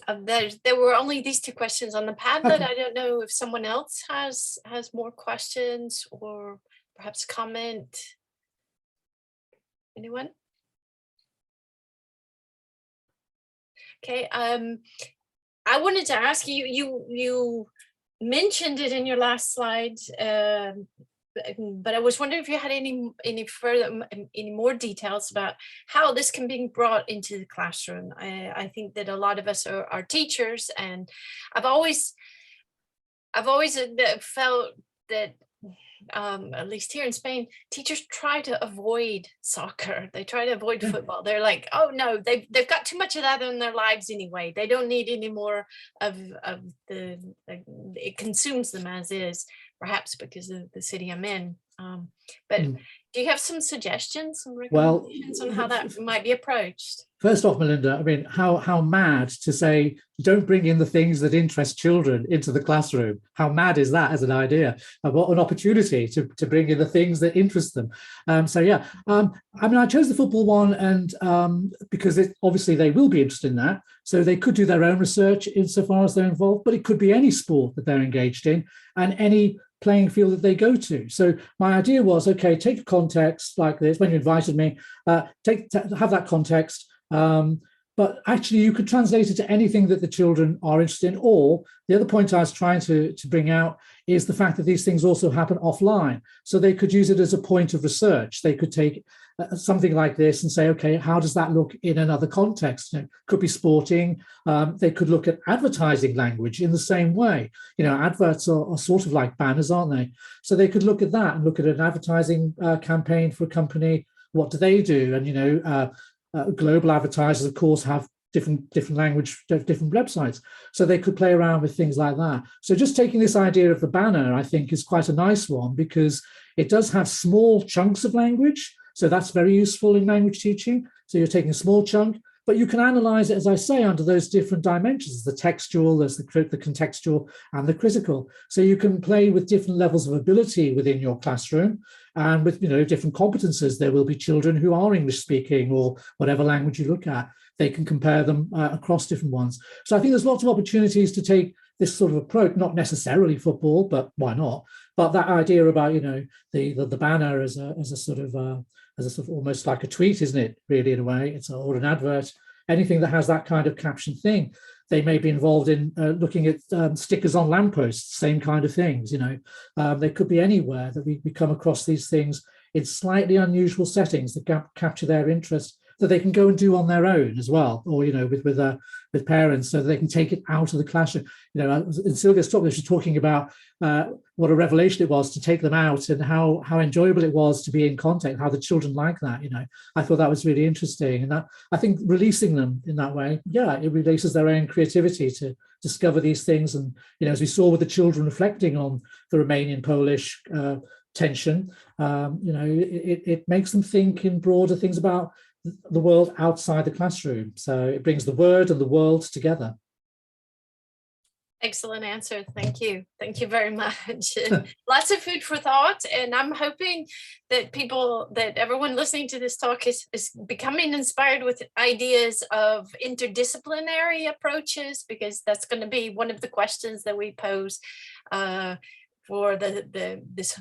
There were only these two questions on the Padlet. I don't know if someone else has more questions or perhaps comment. Anyone? Okay, I wanted to ask you, you mentioned it in your last slide, but I was wondering if you had any more details about how this can be brought into the classroom. I think that a lot of us are teachers, and I've always felt that at least here in Spain, teachers try to avoid soccer. They try to avoid football. They're like, oh no, they've got too much of that in their lives anyway. They don't need any more of it consumes them as is, perhaps because of the city I'm in. But do you have some suggestions, some recommendations on how that might be approached? First off, Melinda, I mean, how mad to say, don't bring in the things that interest children into the classroom. How mad is that as an idea? What an opportunity to bring in the things that interest them. So yeah, I mean, I chose the football one and because obviously they will be interested in that. So they could do their own research insofar as they're involved, but it could be any sport that they're engaged in and any playing field that they go to. So my idea was, okay, take a context like this when you invited me, have that context, but actually you could translate it to anything that the children are interested in. Or the other point I was trying to bring out is the fact that these things also happen offline. So they could use it as a point of research. They could take something like this and say, okay, how does that look in another context? You know, could be sporting. They could look at advertising language in the same way. You know, adverts are sort of like banners, aren't they? So they could look at that and look at an advertising campaign for a company. What do they do? And, you know, global advertisers, of course, have different language, different websites. So they could play around with things like that. So just taking this idea of the banner, I think, is quite a nice one, because it does have small chunks of language. So that's very useful in language teaching. So you're taking a small chunk, but you can analyze it, as I say, under those different dimensions, the textual, there's the contextual and the critical. So you can play with different levels of ability within your classroom, and with, you know, different competences. There will be children who are English speaking or whatever language you look at. They can compare them across different ones. So I think there's lots of opportunities to take this sort of approach, not necessarily football, but why not? But that idea about, you know, the banner as a sort of almost like a tweet, isn't it? Really, in a way, or an advert. Anything that has that kind of caption thing. They may be involved in looking at stickers on lampposts, same kind of things. You know, they could be anywhere that we come across these things in slightly unusual settings that capture their interest, that they can go and do on their own as well, or, you know, with parents, so that they can take it out of the classroom. You know, in Sylvia's talk, she was talking about what a revelation it was to take them out, and how enjoyable it was to be in contact, how the children like that. You know, I thought that was really interesting, and that, I think, releasing them in that way, yeah, it releases their own creativity to discover these things. And, you know, as we saw with the children reflecting on the Romanian-Polish tension, you know, it makes them think in broader things about the world outside the classroom. So it brings the word and the world together. Excellent answer. Thank you. Thank you very much. Lots of food for thought. And I'm hoping that everyone listening to this talk is becoming inspired with ideas of interdisciplinary approaches, because that's going to be one of the questions that we pose for this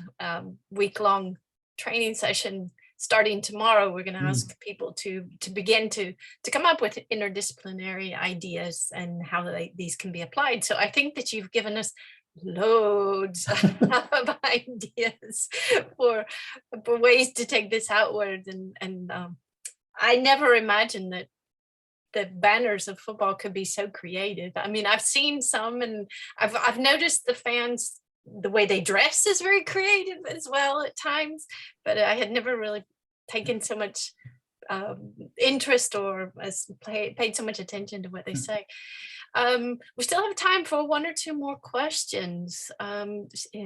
week-long training session. Starting tomorrow, we're going to ask people to begin to come up with interdisciplinary ideas and how these can be applied. So I think that you've given us loads of ideas for ways to take this outward. And I never imagined that the banners of football could be so creative. I mean, I've seen some, and I've noticed the fans, the way they dress is very creative as well at times, but I had never really taken so much interest or paid so much attention to what they say. We still have time for one or two more questions.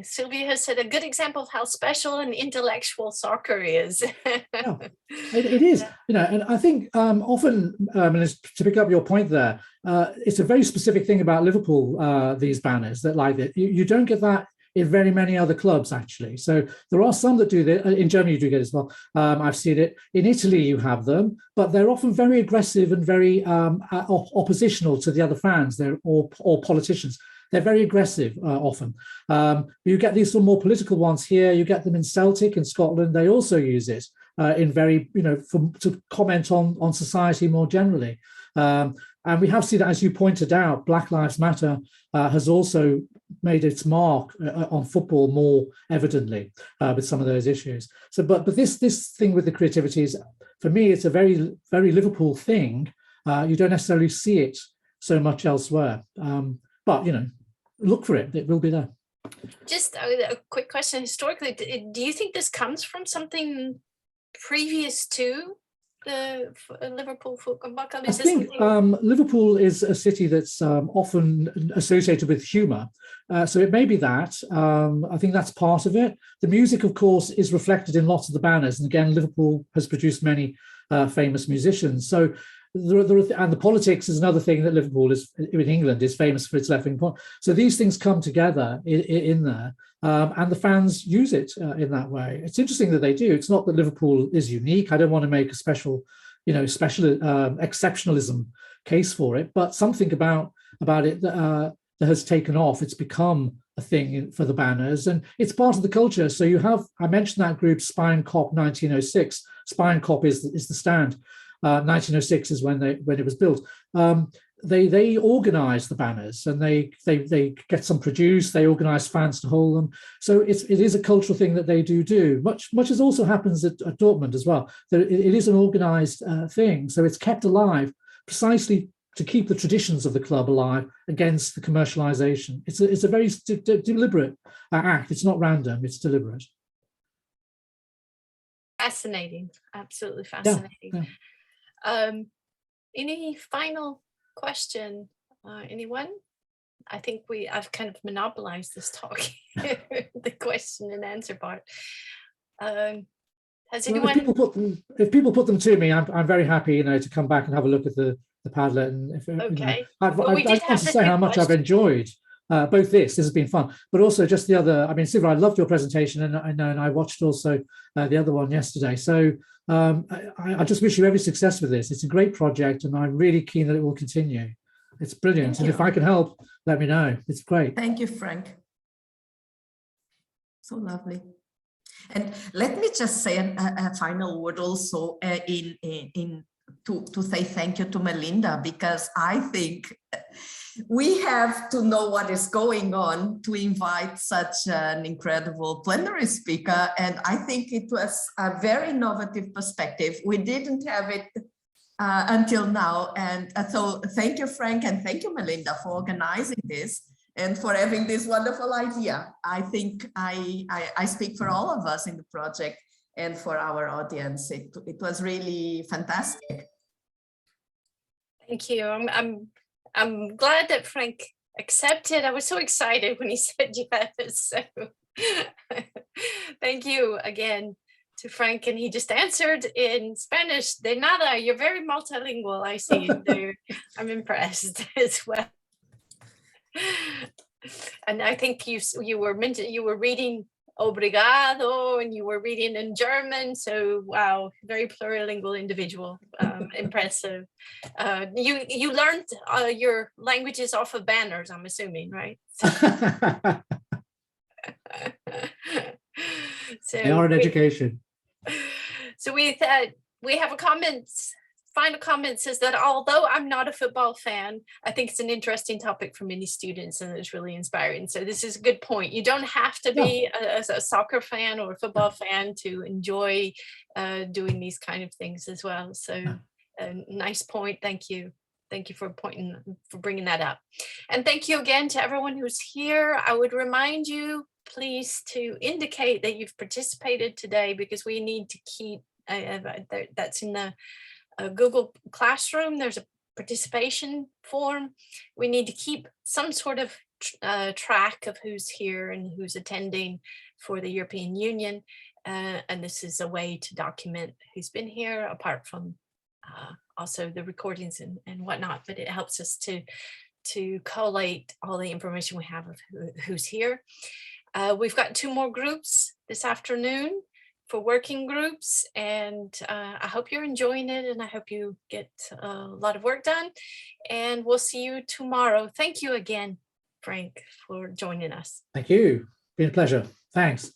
Sylvia has said a good example of how special and intellectual soccer is. Yeah, it is, you know, and I think often, and to pick up your point there, it's a very specific thing about Liverpool, these banners, that like that you don't get that in very many other clubs, actually. So there are some that do that. In Germany, you do get it as well. I've seen it. In Italy, you have them, but they're often very aggressive and very oppositional to the other fans, or politicians. They're very aggressive often. You get these sort of more political ones here. You get them in Celtic in Scotland. They also use it in very, you know, to comment on society more generally. And we have seen, as you pointed out, Black Lives Matter has also made its mark on football more evidently with some of those issues. So, but this thing with the creativity is, for me, it's a very, very Liverpool thing. You don't necessarily see it so much elsewhere. But, you know, look for it. It will be there. Just a quick question. Historically, do you think this comes from something previous to the Liverpool Football Club? I think Liverpool is a city that's often associated with humour. So it may be that. I think that's part of it. The music, of course, is reflected in lots of the banners. And again, Liverpool has produced many famous musicians. So and the politics is another thing that Liverpool is, in England, is famous for its left-wing politics. So these things come together in there, and the fans use it in that way. It's interesting that they do. It's not that Liverpool is unique. I don't want to make a special exceptionalism case for it, but something about it that has taken off. It's become a thing for the banners, and it's part of the culture. So you have, I mentioned that group Spine Cop 1906. Spine Cop is the stand. 1906 is when it was built. They organise the banners, and they get some produced. They organise fans to hold them. So it is a cultural thing that they do. Much as also happens at Dortmund as well. It is an organised thing. So it's kept alive precisely to keep the traditions of the club alive against the commercialisation. It's a very deliberate act. It's not random. It's deliberate. Fascinating, absolutely fascinating. Yeah. Any final question? Anyone? I think I've kind of monopolized this talk, the question and answer part. Has anyone? If people put them to me, I'm very happy, to come back and have a look at the Padlet. And Okay. I want to say how much I've enjoyed both this has been fun, but also just the other. I mean, Siva, I loved your presentation, and I watched also the other one yesterday. So I just wish you every success with this. It's a great project, and I'm really keen that it will continue. It's brilliant. And if I can help, let me know. It's great. Thank you, Frank. So lovely. And let me just say a final word also to say thank you to Melinda, because I think we have to know what is going on to invite such an incredible plenary speaker. And I think it was a very innovative perspective. We didn't have it until now. And so thank you, Frank, and thank you, Melinda, for organizing this and for having this wonderful idea. I think I speak for all of us in the project and for our audience. It was really fantastic. Thank you. I'm glad that Frank accepted. I was so excited when he said yes. So thank you again to Frank, and he just answered in Spanish. De nada, you're very multilingual. I see it there. I'm impressed as well. And I think you were reading Obrigado, and you were reading in German. So wow, very plurilingual individual. Impressive. You learned your languages off of banners, I'm assuming, right? So they are an education. So we have a final comment says that although I'm not a football fan, I think it's an interesting topic for many students, and it's really inspiring. So this is a good point. You don't have to be a soccer fan or a football fan to enjoy doing these kind of things as well. So nice point. Thank you. Thank you for bringing that up. And thank you again to everyone who's here. I would remind you, please, to indicate that you've participated today, because we need to keep, that's in the Google Classroom. There's a participation form. We need to keep some sort of track of who's here and who's attending for the European Union. And this is a way to document who's been here, apart from also the recordings and whatnot, but it helps us to collate all the information we have of who's here. We've got 2 more groups this afternoon for working groups, and I hope you're enjoying it, and I hope you get a lot of work done, and we'll see you tomorrow. Thank you again, Frank, for joining us. Thank you. Been a pleasure. Thanks.